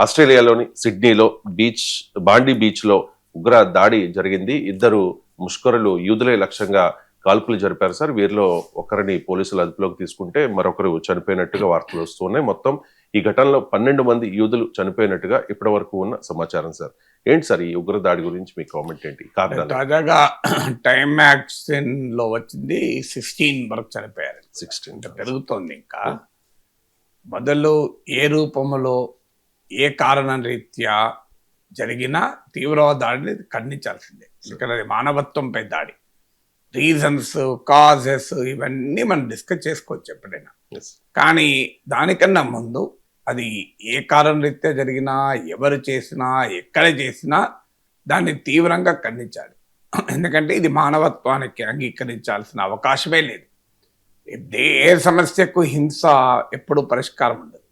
ఆస్ట్రేలియాలోని సిడ్నీలో బాండీ బీచ్ లో ఉగ్ర దాడి జరిగింది. ఇద్దరు ముష్కరులు యూదులే లక్ష్యంగా కాల్పులు జరిపారు సార్. వీరిలో ఒకరిని పోలీసులు అదుపులోకి తీసుకుంటే మరొకరు చనిపోయినట్టుగా వార్తలు వస్తున్నాయి. మొత్తం ఈ ఘటనలో 12 మంది యూదులు చనిపోయినట్టుగా ఇప్పటి వరకు ఉన్న సమాచారం సార్. ఏంటి సార్ ఈ ఉగ్ర దాడి గురించి మీ కామెంట్ ఏంటి? తాజాగా టైమ్ మ్యాగజైన్ లో వచ్చింది 16 వరకు చనిపోయారు. 16 పెరుగుతోంది. ఇంకా మొదలు ఏ రూపంలో ఏ కారణం రీత్యా జరిగిన తీవ్రవాద దాడిని ఖండించాల్సిందే. ఇక్కడ అది మానవత్వంపై దాడి. రీజన్స్, కాజెస్ ఇవన్నీ మనం డిస్కస్ చేసుకోవచ్చు ఎప్పుడైనా. కానీ దానికన్నా ముందు అది ఏ కారణం రీత్యా జరిగినా, ఎవరు చేసినా, ఎక్కడ చేసినా దాన్ని తీవ్రంగా ఖండించాలి. ఎందుకంటే ఇది మానవత్వానికి అంగీకరించాల్సిన అవకాశమే లేదు. ఏ సమస్యకు హింస ఎప్పుడూ పరిష్కారం ఉండదు.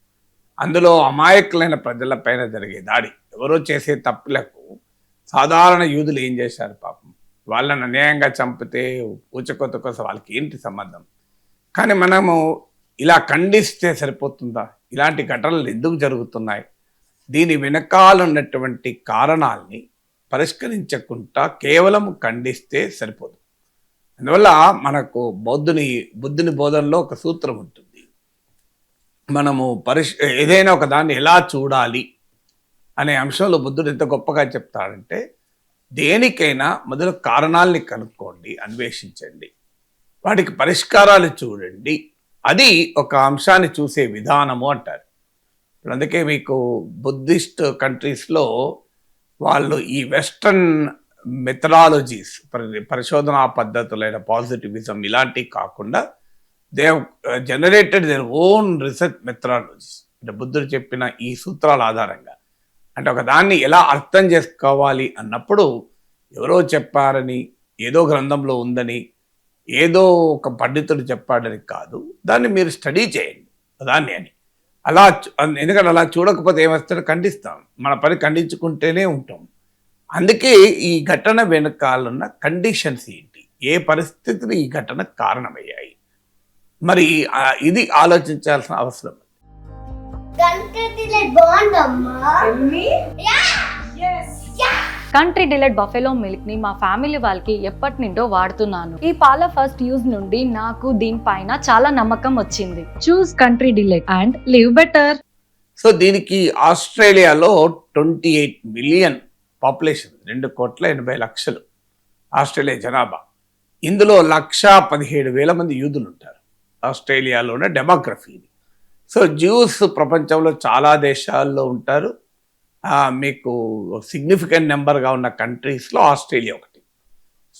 అందులో అమాయకులైన ప్రజలపైన జరిగే దాడి, ఎవరో చేసే తప్పులకు సాధారణ యూదులు ఏం చేశారు పాపం, వాళ్ళని అన్యాయంగా చంపితే ఊచకొత్త కోసం వాళ్ళకి ఏంటి సంబంధం? కానీ మనము ఇలా ఖండిస్తే సరిపోతుందా? ఇలాంటి ఘటనలు ఎందుకు జరుగుతున్నాయి? దీని వెనకాల ఉన్నటువంటి కారణాలని పరిష్కరించకుండా కేవలం ఖండిస్తే సరిపోదు. అందువల్ల మనకు బుద్ధుని బోధనలో ఒక సూత్రం ఉంటుంది. మనము ఏదైనా ఒక దాన్ని ఎలా చూడాలి అనే అంశంలో బుద్ధుడు ఎంత గొప్పగా చెప్తాడంటే, దేనికైనా మొదలు కారణాలని కనుక్కోండి, అన్వేషించండి, వాటికి పరిష్కారాలు చూడండి. అది ఒక అంశాన్ని చూసే విధానము అంటారు. అందుకే మీకు బుద్ధిస్ట్ కంట్రీస్లో వాళ్ళు ఈ వెస్ట్రన్ మెథడాలజీస్, పరిశోధనా పద్ధతులైన పాజిటివిజం ఇలాంటివి కాకుండా they generated their own research methodologies. అంటే బుద్ధుడు చెప్పిన ఈ సూత్రాల ఆధారంగా, అంటే ఒక దాన్ని ఎలా అర్థం చేసుకోవాలి అన్నప్పుడు ఎవరో చెప్పారని, ఏదో గ్రంథంలో ఉందని, ఏదో ఒక పండితుడు చెప్పాడని కాదు, దాన్ని మీరు స్టడీ చేయండి దాన్ని అని. అలా ఎందుకంటే అలా చూడకపోతే ఏమొస్తాడో ఖండిస్తాం. మన పని ఖండించుకుంటేనే ఉంటాం. అందుకే ఈ ఘటన వెనకాలన్న కండిషన్స్ ఏంటి, ఏ పరిస్థితులు ఈ ఘటన కారణమయ్యాయి, మరి ఇది ఆలోచించాల్సిన అవసరం. కంట్రీ డిలైట్ బఫెలో మిల్క్ ని మా ఫ్యామిలీ వాళ్ళకి ఎప్పటి నుండో వాడుతున్నాను. ఈ పాల ఫస్ట్ యూజ్ నుండి నాకు దీనిపైన చాలా నమ్మకం వచ్చింది. Choose country delight and live better. So దీనికి ఆస్ట్రేలియాలో 28 మిలియన్ పాపులేషన్, 2,80,00,000 ఆస్ట్రేలియా జనాభా. ఇందులో 1,17,000 మంది యూదులు ఉంటారు ఆస్ట్రేలియాలోనే డెమోగ్రఫీని. సో జ్యూస్ ప్రపంచంలో చాలా దేశాల్లో ఉంటారు. మీకు సిగ్నిఫికెంట్ నెంబర్గా ఉన్న కంట్రీస్లో ఆస్ట్రేలియా ఒకటి.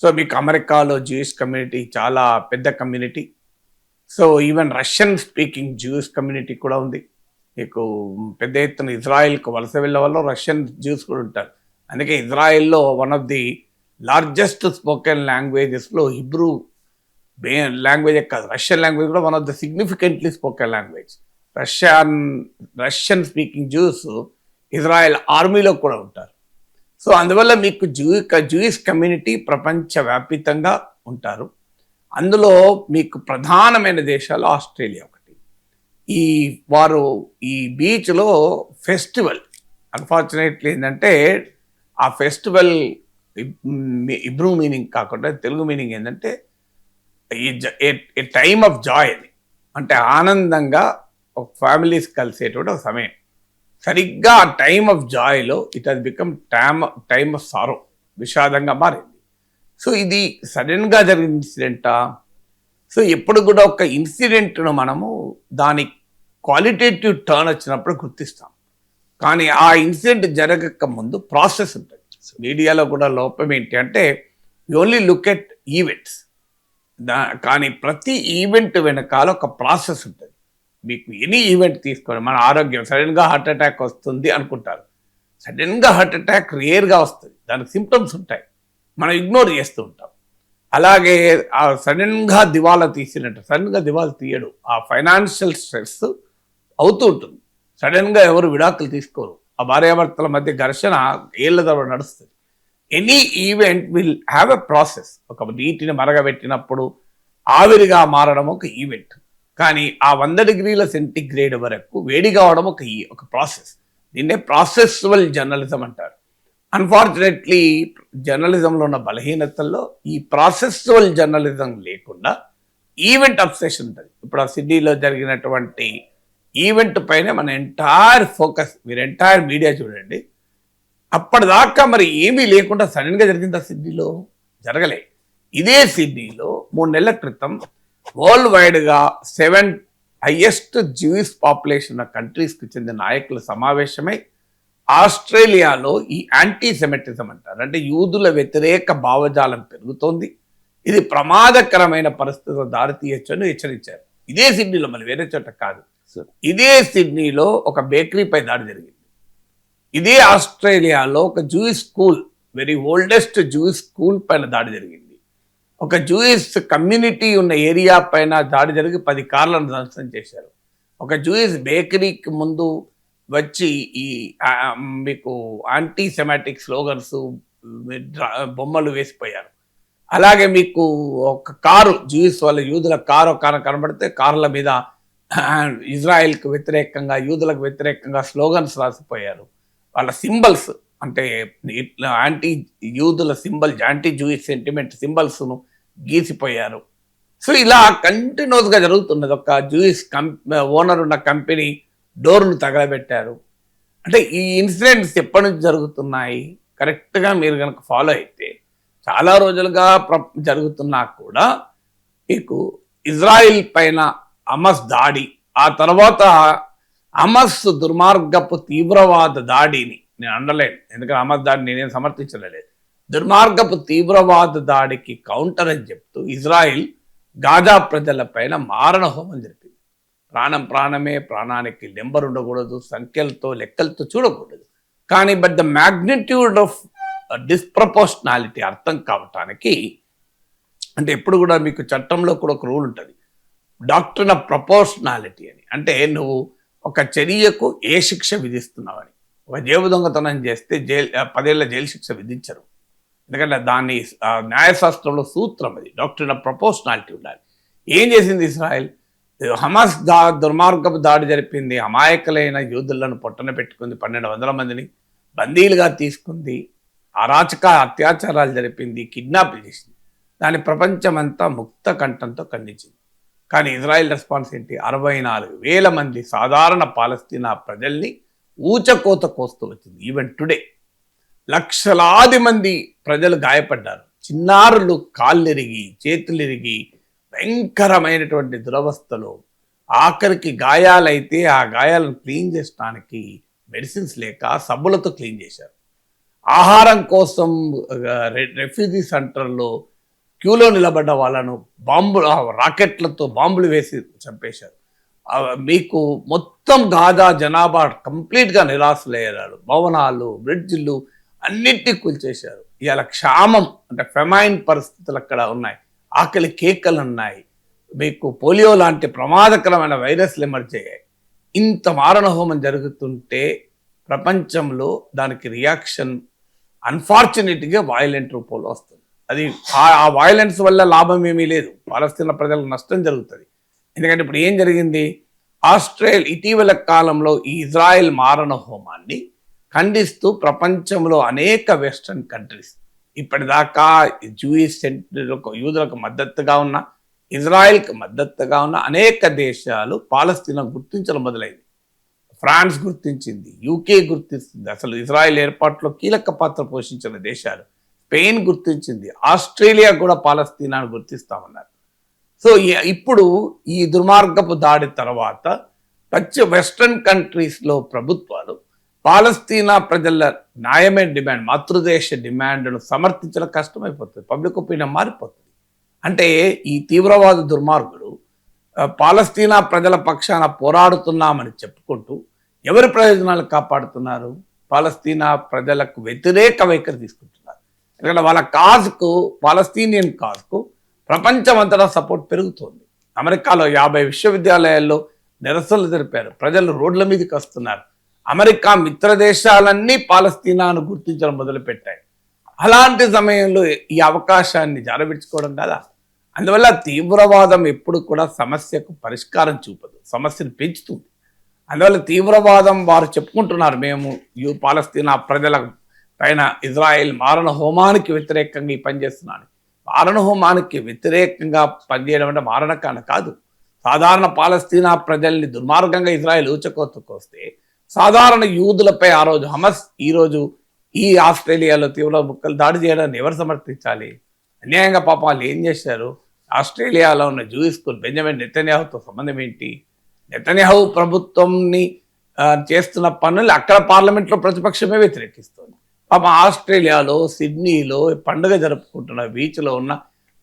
సో మీకు అమెరికాలో జ్యూస్ కమ్యూనిటీ చాలా పెద్ద community. So even Russian speaking juice community కూడా ఉంది. మీకు పెద్ద ఎత్తున ఇజ్రాయెల్కు వలస వెళ్ళే వాళ్ళు రష్యన్ జ్యూస్ కూడా ఉంటారు. అందుకే ఇజ్రాయెల్లో one of the largest spoken లాంగ్వేజెస్లో హిబ్రూ లాంగ్వేజ్ కాదు, రష్యన్ లాంగ్వేజ్ కూడా one of the significantly spoken language. Russian speaking Jews Israel ఆర్మీలో కూడా ఉంటారు. సో అందువల్ల మీకు జూయిష్ కమ్యూనిటీ ప్రపంచవ్యాపితంగా ఉంటారు. అందులో మీకు ప్రధానమైన దేశాలు ఆస్ట్రేలియా ఒకటి. వారు ఈ బీచ్లో ఫెస్టివల్, అన్ఫార్చునేట్లీ ఏంటంటే ఆ ఫెస్టివల్ ఇబ్రూ మీనింగ్ కాకుండా తెలుగు మీనింగ్ ఏంటంటే ఏ టైమ్ ఆఫ్ జాయ్ అని, అంటే ఆనందంగా ఒక ఫ్యామిలీస్ కలిసేటువంటి ఒక సమయం. సరిగ్గా ఆ టైమ్ ఆఫ్ జాయ్లో it has become time of sorrow, విషాదంగా మారింది. సో ఇది సడన్గా జరిగిన ఇన్సిడెంటా? సో ఎప్పుడు కూడా ఒక ఇన్సిడెంట్ను మనము దాని క్వాలిటేటివ్ టర్న్ వచ్చినప్పుడు గుర్తిస్తాం. కానీ ఆ ఇన్సిడెంట్ జరగక ముందు ప్రాసెస్ ఉంటుంది. మీడియాలో కూడా లోపం ఏంటి అంటే you only look at events, కానీ ప్రతి ఈవెంట్ వెనకాల ఒక ప్రాసెస్ ఉంటుంది. మీకు ఎనీ ఈవెంట్ తీసుకోండి, మన ఆరోగ్యం సడన్గా హార్ట్ అటాక్ వస్తుంది అనుకుంటారు. సడన్గా హార్ట్ అటాక్ రేర్గా వస్తుంది, దానికి సిమ్టమ్స్ ఉంటాయి, మనం ఇగ్నోర్ చేస్తూ ఉంటాం. అలాగే ఆ సడన్గా దివాలా తీసినట్టు, సడన్గా దివాలా తీయడు, ఆ ఫైనాన్షియల్ స్ట్రెస్ అవుతూ ఉంటుంది. సడన్గా ఎవరు విడాకులు తీసుకోరు, ఆ భార్యాభర్తల మధ్య ఘర్షణ ఏళ్ల తరబడి నడుస్తుంది. Any event will have a process. ఒక నీటిని మరగబెట్టినప్పుడు ఆవిరిగా మారడం ఒక ఈవెంట్, కానీ ఆ 100 డిగ్రీల సెంటిగ్రేడ్ వరకు వేడి కావడం ఒక ప్రాసెస్. దీన్నే ప్రాసెస్వల్ జర్నలిజం అంటారు. అన్ఫార్చునేట్లీ జర్నలిజంలో ఉన్న బలహీనతల్లో ఈ ప్రాసెస్వల్ జర్నలిజం లేకుండా ఈవెంట్ అబ్సెషన్ ఉంటుంది. ఇప్పుడు ఆ సిడ్నీలో జరిగినటువంటి ఈవెంట్ పైన మన ఎంటైర్ ఫోకస్, మీరు ఎంటైర్ మీడియా చూడండి. అప్పటిదాకా మరి ఏమీ లేకుండా సడన్గా జరిగింది ఆ సిడ్నీలో జరగలే. ఇదే సిడ్నీలో 3 నెలల క్రితం వరల్డ్ వైడ్గా 7 హైయెస్ట్ జ్యూయిష్ పాపులేషన్ ఉన్న కంట్రీస్కి చెందిన నాయకుల సమావేశమై ఆస్ట్రేలియాలో ఈ యాంటీ సెమెటిజం అంటారు, అంటే యూదుల వ్యతిరేక భావజాలం పెరుగుతోంది, ఇది ప్రమాదకరమైన పరిస్థితులు దారితీయొచ్చని హెచ్చరించారు. ఇదే సిడ్నీలో, మళ్ళీ వేరే చోట కాదు, ఇదే సిడ్నీలో ఒక బేకరీపై దాడి జరిగింది. ఇదే ఆస్ట్రేలియాలో ఒక Jewish school, very oldest Jewish school పైన దాడి జరిగింది. ఒక జూయిష్ కమ్యూనిటీ ఉన్న ఏరియా పైన దాడి జరిగి 10 కార్లను ధ్వంసం చేశారు. ఒక జూయిష్ బేకరీకి ముందు వచ్చి ఈ మీకు యాంటీ సెమాటిక్ స్లోగన్స్, బొమ్మలు వేసిపోయారు. అలాగే మీకు ఒక కారు, జూయిష్ వాళ్ళ యూదుల కారు కనబడితే కార్ల మీద ఇజ్రాయెల్కి వ్యతిరేకంగా, యూదులకు వ్యతిరేకంగా స్లోగన్స్ రాసిపోయారు. వాళ్ళ సింబల్స్, అంటే యాంటీ యూదుల సింబల్స్, యాంటీ జూయిష్ సెంటిమెంట్ సింబల్స్ను గీసిపోయారు. సో ఇలా కంటిన్యూస్గా జరుగుతున్నది. ఒక జూయిష్ ఓనర్ ఉన్న కంపెనీ డోర్లు తగలబెట్టారు. అంటే ఈ ఇన్సిడెంట్స్ ఎప్పటి నుంచి జరుగుతున్నాయి కరెక్ట్గా మీరు కనుక ఫాలో అయితే చాలా రోజులుగా జరుగుతున్నా కూడా మీకు ఇజ్రాయిల్ పైన హమస్ దాడి, ఆ తర్వాత హమస్ దుర్మార్గపు తీవ్రవాద దాడిని నేను అనలేను, ఎందుకంటే హమస్ దాడిని నేనేం సమర్థించలేదు. దుర్మార్గపు తీవ్రవాద దాడికి కౌంటర్ అని చెప్తూ ఇజ్రాయిల్ గాజా ప్రజల పైన మారణ హోమం జరిపింది. ప్రాణమే, ప్రాణానికి నెంబర్ ఉండకూడదు, సంఖ్యలతో లెక్కలతో చూడకూడదు. కానీ బట్ ద మ్యాగ్నిట్యూడ్ ఆఫ్ డిస్ప్రపోర్షనాలిటీ అర్థం కావటానికి, అంటే ఎప్పుడు కూడా మీకు చట్టంలో కూడా ఒక రూల్ ఉంటుంది, డాక్ట్రిన్ ఆఫ్ ప్రపోర్షనాలిటీ అని. అంటే నువ్వు ఒక చర్యకు ఏ శిక్ష విధిస్తున్నావని. ఒక జేబు దొంగతనం చేస్తే 10 ఏళ్ల జైలు శిక్ష విధించరు, ఎందుకంటే దాన్ని న్యాయశాస్త్రంలో సూత్రం అది, డాక్ట్రిన్ ఆఫ్ ప్రపోర్షనాలిటీ ఉండాలి. ఏం చేసింది ఇజ్రాయెల్? హమాస్ దుర్మార్గపు దాడి జరిపింది, అమాయకులైన యూదులను పొట్టన పెట్టుకుంది, 1200 మందిని బందీలుగా తీసుకుంది, అరాచక అత్యాచారాలు జరిపింది, కిడ్నాప్ చేసింది. దాని ప్రపంచమంతా ముక్త కంఠంతో ఖండించింది. కానీ ఇజ్రాయెల్ రెస్పాన్స్ ఏంటి? 64,000 మంది సాధారణ పాలస్తీనా ప్రజల్ని ఊచకోత కోస్తూ వచ్చింది. ఈవెన్ టుడే లక్షలాది మంది ప్రజలు గాయపడ్డారు. చిన్నారులు కాళ్ళెరిగి, చేతులిరిగి, భయంకరమైనటువంటి దురవస్థలో, ఆఖరికి గాయాలైతే ఆ గాయాలను క్లీన్ చేయడానికి మెడిసిన్స్ లేక సబ్బులతో క్లీన్ చేశారు. ఆహారం కోసం రెఫ్యూజీ సెంటర్లో క్యూలో నిలబడ్డ వాళ్ళను రాకెట్లతో బాంబులు వేసి చంపేశారు. మీకు మొత్తం గాజా జనాభా కంప్లీట్గా నిరాశలయ్యారు. భవనాలు, బ్రిడ్జిలు అన్నిటినీ కూల్చేశారు. ఇవాళ క్షామం, అంటే ఫెమైన్ పరిస్థితులు అక్కడ ఉన్నాయి, ఆకలి కేకలు ఉన్నాయి, మీకు పోలియో లాంటి ప్రమాదకరమైన వైరస్లు ఎమర్జ్ అయ్యాయి. ఇంత మారణ హోమం జరుగుతుంటే ప్రపంచంలో దానికి రియాక్షన్ అన్ఫార్చునేట్గా వైలెంట్ రూపంలో వస్తుంది. అది ఆ వైలెన్స్ వల్ల లాభం ఏమీ లేదు, పాలస్తీనా ప్రజలకు నష్టం జరుగుతుంది. ఎందుకంటే ఇప్పుడు ఏం జరిగింది? ఇటీవల కాలంలో ఈ ఇజ్రాయెల్ మారణ హోమాన్ని ఖండిస్తూ ప్రపంచంలో అనేక వెస్టర్న్ కంట్రీస్, ఇప్పటిదాకా జూయిష్ యూదులకు మద్దతుగా ఉన్న, ఇజ్రాయెల్కి మద్దతుగా ఉన్న అనేక దేశాలు పాలస్తీనా గుర్తించడం మొదలైంది. ఫ్రాన్స్ గుర్తించింది, యూకే గుర్తిస్తుంది, అసలు ఇజ్రాయెల్ ఏర్పాటులో కీలక పాత్ర పోషించిన దేశాలు, స్పెయిన్ గుర్తించింది, ఆస్ట్రేలియా కూడా పాలస్తీనాను గుర్తిస్తామన్నారు. సో ఇప్పుడు ఈ దుర్మార్గపు దాడి తర్వాత వెస్ట్రన్ కంట్రీస్లో ప్రభుత్వాలు పాలస్తీనా ప్రజల న్యాయమైన డిమాండ్, మాతృదేశ డిమాండ్ను సమర్థించడం కష్టమైపోతుంది, పబ్లిక్ ఒపీనియన్ మారిపోతుంది. అంటే ఈ తీవ్రవాద దుర్మార్గుడు పాలస్తీనా ప్రజల పక్షాన పోరాడుతున్నామని చెప్పుకుంటూ ఎవరి ప్రయోజనాలు కాపాడుతున్నారు? పాలస్తీనా ప్రజలకు వ్యతిరేక వైఖరి తీసుకుంటున్నారు. ఎందుకంటే వాళ్ళ కాజ్కు, పాలస్తీనియన్ కాజ్కు ప్రపంచమంతటా సపోర్ట్ పెరుగుతోంది. అమెరికాలో 50 విశ్వవిద్యాలయాల్లో నిరసనలు జరిపారు, ప్రజలు రోడ్ల మీదకి వస్తున్నారు. అమెరికా మిత్ర దేశాలన్నీ పాలస్తీనాను గుర్తించడం మొదలుపెట్టాయి. అలాంటి సమయంలో ఈ అవకాశాన్ని జారవిడ్చుకోవడం కదా. అందువల్ల తీవ్రవాదం ఎప్పుడు కూడా సమస్యకు పరిష్కారం చూపదు, సమస్యను పెంచుతుంది. అందువల్ల తీవ్రవాదం వారు చెప్పుకుంటున్నారు, మేము పాలస్తీనా ప్రజల పైన ఇజ్రాయెల్ మారణ హోమానికి వ్యతిరేకంగా ఈ పనిచేస్తున్నాను. మారణ హోమానికి వ్యతిరేకంగా పనిచేయడం అంటే మారణకాండ కాదు. సాధారణ పాలస్తీనా ప్రజల్ని దుర్మార్గంగా ఇజ్రాయెల్ ఊచకోతకొస్తే సాధారణ యూదులపై ఆ రోజు హమస్, ఈరోజు ఈ ఆస్ట్రేలియాలో తీవ్ర ముక్కలు దాడి చేయడాన్ని ఎవరు సమర్థించాలి? అన్యాయంగా పాపం వాళ్ళు ఏం చేశారు? ఆస్ట్రేలియాలో ఉన్న జూయిష్ స్కూల్ బెంజమిన్ నెతన్యాహుతో సంబంధం ఏంటి? నెతన్యాహు ప్రభుత్వంని చేస్తున్న పనులు అక్కడ పార్లమెంట్లో ప్రతిపక్షమే వ్యతిరేకిస్తుంది. పాపం ఆస్ట్రేలియాలో సిడ్నీలో పండుగ జరుపుకుంటున్న బీచ్లో ఉన్న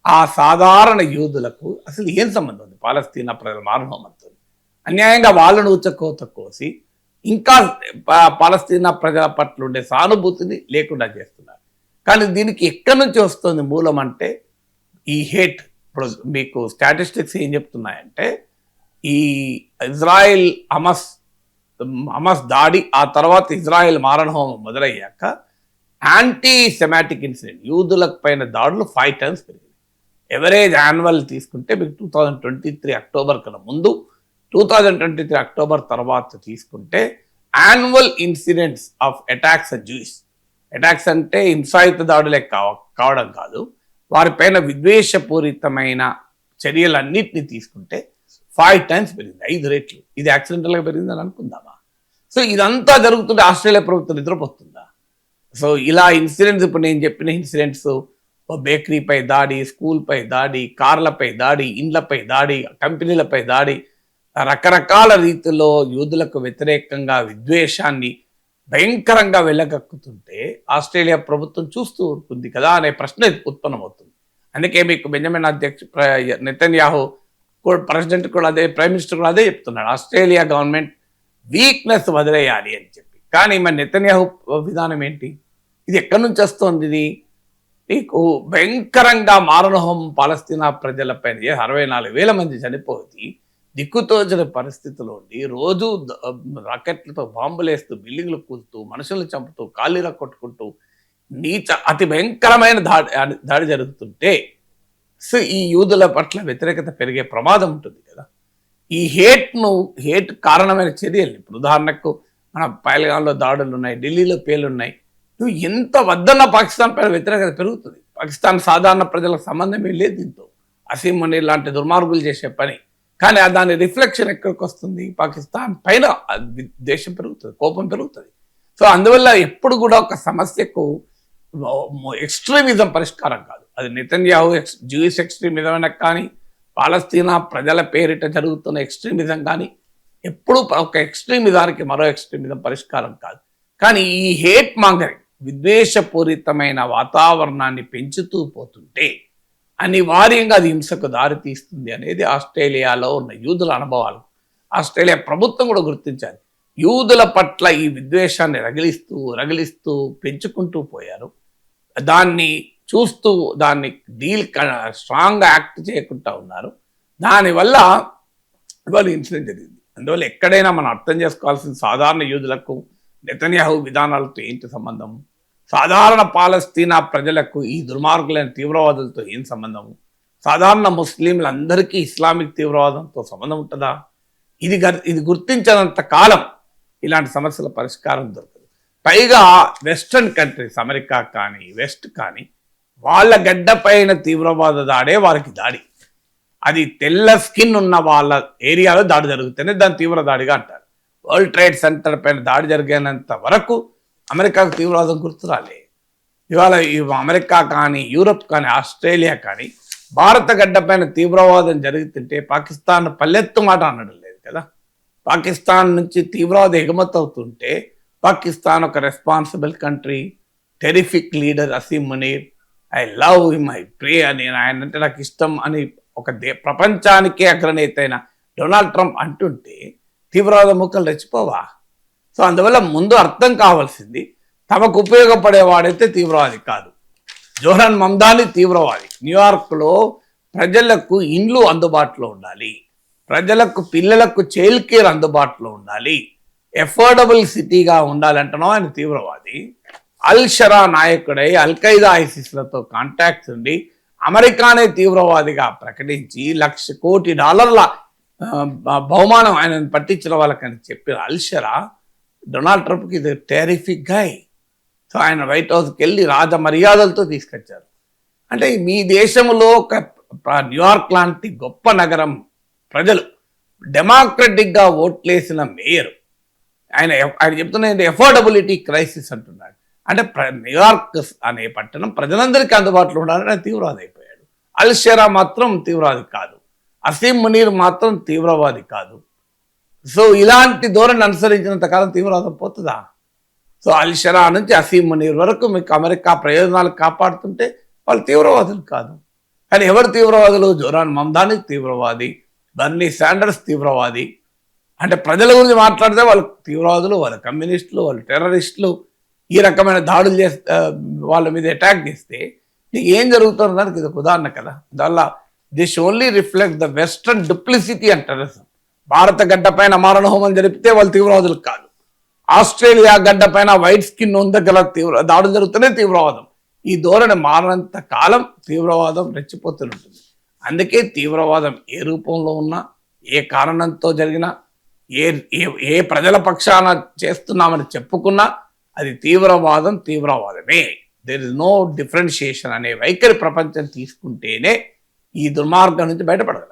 ఆ సాధారణ యూదులకు అసలు ఏం సంబంధం ఉంది పాలస్తీనా ప్రజల మారణహోమంతో? అన్యాయంగా వాళ్ళను ఊచకోత కోసి ఇంకా పాలస్తీనా ప్రజల పట్ల ఉండే సానుభూతిని లేకుండా చేస్తున్నారు. కానీ దీనికి ఎక్కడి నుంచి వస్తుంది మూలం అంటే ఈ హేట్. ఇప్పుడు మీకు స్టాటిస్టిక్స్ ఏం చెప్తున్నాయంటే ఈ ఇజ్రాయెల్ హమస్ దాడి, ఆ తర్వాత ఇజ్రాయెల్ మారణహోమం మొదలయ్యాక యాంటీ సెమాటిక్ ఇన్సిడెంట్ యూదుల పైన దాడులు 5 times పెరిగింది. ఎవరేజ్ యాన్యువల్ తీసుకుంటే మీకు 2023 అక్టోబర్ కన్నా ముందు, 2023 అక్టోబర్ తర్వాత తీసుకుంటే annual incidents of attacks and Jewish, attacks అంటే హింసాయుత దాడులే కావడం కాదు, వారిపైన విద్వేషపూరితమైన చర్యలన్నింటినీ తీసుకుంటే 5 times పెరిగింది, 5 రెట్లు. ఇది యాక్సిడెంటల్గా పెరిగిందని అనుకుందామా? సో ఇదంతా జరుగుతుంటే ఆస్ట్రేలియా ప్రభుత్వం నిద్రపోతుందా? సో ఇలా ఇన్సిడెంట్స్, ఇప్పుడు నేను చెప్పిన ఇన్సిడెంట్స్, బేకరీపై దాడి, స్కూల్పై దాడి, కార్లపై దాడి, ఇండ్లపై దాడి, కంపెనీలపై దాడి, రకరకాల రీతిలో యూదులకు వ్యతిరేకంగా విద్వేషాన్ని భయంకరంగా వెళ్ళగక్కుతుంటే ఆస్ట్రేలియా ప్రభుత్వం చూస్తూ ఉంటుంది కదా అనే ప్రశ్న ఉత్పన్నమవుతుంది. అందుకే మీకు బెంజమిన్ నెతన్యాహు ప్రెసిడెంట్ కూడా అదే, ప్రైమ్ మినిస్టర్ కూడా అదే చెప్తున్నాడు, ఆస్ట్రేలియా గవర్నమెంట్ వీక్నెస్ వదిలేయాలి అని చెప్పి. కానీ మరి నెతన్యాహు విధానం ఏంటి? ఇది ఎక్కడి నుంచి వస్తుంది? ఇది నీకు భయంకరంగా మారణహోమం పాలస్తీనా ప్రజలపైన 64,000 మంది చనిపోయి దిక్కుతోచని పరిస్థితిలో ఉండి రోజు రాకెట్లతో బాంబులేస్తూ, బిల్డింగ్లు కూలుతూ, మనుషులను చంపుతూ, కాళ్ళీర కొట్టుకుంటూ అతి భయంకరమైన దాడి జరుగుతుంటే సో ఈ యూదుల పట్ల వ్యతిరేకత పెరిగే ప్రమాదం ఉంటుంది కదా. ఈ హేట్ కారణమైన చర్యలు, ఇప్పుడు ఉదాహరణకు మన పహల్గాంలో దాడులు ఉన్నాయి, ఢిల్లీలో పేలున్నాయి, నువ్వు ఎంత వద్దన్న పాకిస్తాన్ పైన వ్యతిరేకత పెరుగుతుంది. పాకిస్తాన్ సాధారణ ప్రజలకు సంబంధమే లేదు దీంతో. అసీం మునీర్ లాంటి దుర్మార్గులు చేసే పని. కానీ దాని రిఫ్లెక్షన్ ఎక్కడికి వస్తుంది? పాకిస్తాన్ పైన దేశం పెరుగుతుంది, కోపం పెరుగుతుంది. సో అందువల్ల ఎప్పుడు కూడా ఒక సమస్యకు ఎక్స్ట్రీమిజం పరిష్కారం కాదు. అది నెతన్యాహు జూయిష్ ఎక్స్ట్రీమిజం కానీ, పాలస్తీనా ప్రజల పేరిట జరుగుతున్న ఎక్స్ట్రీమిజం కానీ, ఎప్పుడు ఒక ఎక్స్ట్రీమిజానికి మరో ఎక్స్ట్రీమిజం పరిష్కారం కాదు. కానీ ఈ హేట్ మాంగరింగ్, విద్వేషపూరితమైన వాతావరణాన్ని పెంచుతూ పోతుంటే అనివార్యంగా అది హింసకు దారితీస్తుంది అనేది ఆస్ట్రేలియాలో ఉన్న యూదుల అనుభవాలు. ఆస్ట్రేలియా ప్రభుత్వం కూడా గుర్తించాలి. యూదుల పట్ల ఈ విద్వేషాన్ని రగిలిస్తూ పెంచుకుంటూ పోయారు. దాన్ని చూస్తూ దాన్ని స్ట్రాంగ్గా యాక్ట్ చేయకుండా ఉన్నారు. దానివల్ల ఇవాళ ఇన్సిడెంట్ జరిగింది. అందువల్ల ఎక్కడైనా మనం అర్థం చేసుకోవాల్సిన సాధారణ యూదులకు నెతన్యాహు విధానాలతో ఏంటి సంబంధం? సాధారణ పాలస్తీనా ప్రజలకు ఈ దుర్మార్గులైన తీవ్రవాదులతో ఏం సంబంధము? సాధారణ ముస్లింలందరికీ ఇస్లామిక్ తీవ్రవాదంతో సంబంధం ఉంటుందా? ఇది గుర్తించినంత కాలం ఇలాంటి సమస్యల పరిష్కారం దొరకదు. పైగా వెస్టర్న్ కంట్రీస్, అమెరికా కానీ వెస్ట్ కానీ, వాళ్ళ గడ్డపైన తీవ్రవాద దాడే వారికి దాడి. అది తెల్ల స్కిన్ ఉన్న వాళ్ళ ఏరియాలో దాడి జరుగుతేనే దాన్ని తీవ్ర దాడిగా అంటారు. వరల్డ్ ట్రేడ్ సెంటర్ పైన దాడి జరిగినంత వరకు అమెరికాకు తీవ్రవాదం గుర్తురాలే. ఇవాళ అమెరికా కానీ, యూరప్ కానీ, ఆస్ట్రేలియా కానీ భారత గడ్డపైన తీవ్రవాదం జరుగుతుంటే పాకిస్తాన్ పల్లెత్తు మాట అనడం లేదు కదా. పాకిస్తాన్ నుంచి తీవ్రవాద ఎగుమతి అవుతుంటే పాకిస్తాన్ ఒక responsible country, terrific leader Asim Munir, I love him, I pray అని, ఆయన అంటే నాకు ఇష్టం అని ఒక ప్రపంచానికే అగ్రనేత అయిన డొనాల్డ్ ట్రంప్ అంటుంటే తీవ్రవాద ముక్కలు రెచ్చిపోవా? సో అందువల్ల ముందు అర్థం కావాల్సింది, తమకు ఉపయోగపడేవాడైతే తీవ్రవాది కాదు. జోహరన్ మమ్దాని తీవ్రవాది. న్యూయార్క్లో ప్రజలకు ఇండ్లు అందుబాటులో ఉండాలి, ప్రజలకు పిల్లలకు చైల్డ్ కేర్ అందుబాటులో ఉండాలి, ఎఫోర్డబుల్ సిటీగా ఉండాలంటున్నావు ఆయన తీవ్రవాది. అల్ షరా నాయకుడై అల్ఖైదా ఐసిస్లతో కాంటాక్ట్స్ ఉండి అమెరికానే తీవ్రవాదిగా ప్రకటించి $1,00,00,000 బహుమానం ఆయనను పట్టించిన వాళ్ళకని చెప్పిన అల్షరా డొనాల్డ్ ట్రంప్కి ఇది టెరిఫిక్ గాయ్. సో ఆయన వైట్ హౌస్కి వెళ్ళి రాజ మర్యాదలతో తీసుకొచ్చారు. అంటే మీ దేశంలో ఒక న్యూయార్క్ లాంటి గొప్ప నగరం ప్రజలు డెమోక్రటిక్గా ఓట్లేసిన మేయర్ ఆయన చెప్తున్న ఎఫోర్డబిలిటీ క్రైసిస్ అంటున్నాడు. అంటే న్యూయార్క్ అనే పట్టణం ప్రజలందరికీ అందుబాటులో ఉండాలని ఆయన తీవ్రవాది అయిపోయాడు. అల్షరా మాత్రం తీవ్రవాది కాదు, అసీం మునీర్ మాత్రం తీవ్రవాది కాదు. సో ఇలాంటి ధోరణి అనుసరించినంత కాలం తీవ్రవాదం పోతుందా? సో అల్షరా నుంచి అసీం మునీర్ వరకు మీకు అమెరికా ప్రయోజనాలు కాపాడుతుంటే వాళ్ళు తీవ్రవాదులు కాదు. కానీ ఎవరు తీవ్రవాదులు? జోరాన్ మమ్దాని తీవ్రవాది, బర్నీ శాండర్స్ తీవ్రవాది. అంటే ప్రజల గురించి మాట్లాడితే వాళ్ళు తీవ్రవాదులు, వాళ్ళు కమ్యూనిస్టులు, వాళ్ళు టెర్రరిస్టులు. ఈ రకమైన దాడులు చేస్తే వాళ్ళ మీద అటాక్ చేస్తే నీకు ఏం జరుగుతుందో దానికి ఇది ఒక ఉదాహరణ కదా. దానివల్ల this only reflect the western duplicity and terrorism. భారత గడ్డ పైన మారణ హోమం జరిపితే వాళ్ళు తీవ్రవాదులు కాదు. ఆస్ట్రేలియా గడ్డ పైన వైట్ స్కిన్ ఉండగల దాడులు జరుగుతూనే తీవ్రవాదం. ఈ ధోరణి మారినంత కాలం తీవ్రవాదం రెచ్చిపోతుంటుంది. అందుకే తీవ్రవాదం ఏ రూపంలో ఉన్నా, ఏ కారణంతో జరిగినా, ఏ ప్రజల పక్షాన చేస్తున్నామని చెప్పుకున్నా అది తీవ్రవాదమే. దేర్ ఇస్ నో డిఫరెన్షియేషన్ అనే వైఖరి ప్రపంచం తీసుకుంటేనే ఈ దుర్మార్గం నుంచి బయటపడగలరు.